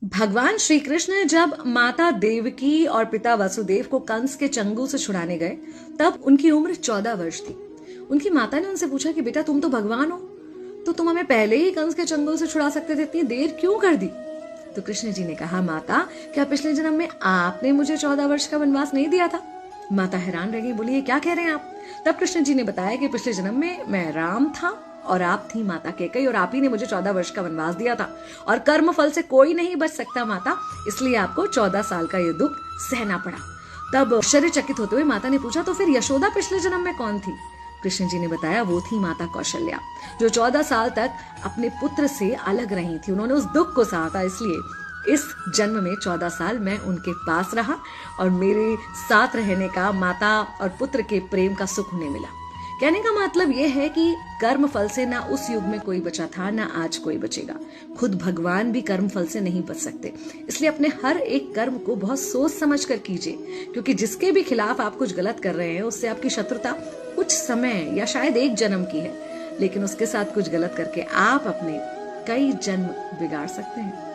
भगवान श्री कृष्ण जब माता देवकी और पिता वसुदेव को कंस के चंगुल से छुड़ाने गए, तब उनकी उम्र 14 वर्ष थी। उनकी माता ने उनसे पूछा कि बेटा, तुम तो भगवान हो, तो तुम हमें पहले ही कंस के चंगुल से छुड़ा सकते थे, इतनी देर क्यों कर दी? तो कृष्ण जी ने कहा, माता, क्या पिछले जन्म में आपने मुझे 14 वर्ष का वनवास नहीं दिया था? माता हैरान रह गई, बोली, ये क्या कह रहे हैं आप? तब कृष्ण जी ने बताया कि पिछले जन्म में मैं राम था और आप थी माता कैकेयी, और आप ही ने मुझे 14 वर्ष का वनवास दिया था, और कर्म फल से कोई नहीं बच सकता माता, इसलिए आपको 14 साल का ये दुख सहना पड़ा। तब आश्चर्यचकित होते हुए माता ने पूछा, तो फिर यशोदा पिछले जन्म में कौन थी? कृष्ण जी ने बताया, वो थी माता कौशल्या, जो 14 साल तक अपने पुत्र से अलग रही थी। उन्होंने उस दुख को सहा था, इसलिए इस जन्म में 14 साल मैं उनके पास रहा और मेरे साथ रहने का, माता और पुत्र के प्रेम का सुख उन्हें मिला। कहने का मतलब यह है कि कर्म फल से ना उस युग में कोई बचा था, ना आज कोई बचेगा। खुद भगवान भी कर्म फल से नहीं बच सकते, इसलिए अपने हर एक कर्म को बहुत सोच समझ कर कीजिए, क्योंकि जिसके भी खिलाफ आप कुछ गलत कर रहे हैं, उससे आपकी शत्रुता कुछ समय या शायद एक जन्म की है, लेकिन उसके साथ कुछ गलत करके आप अपने कई जन्म बिगाड़ सकते हैं।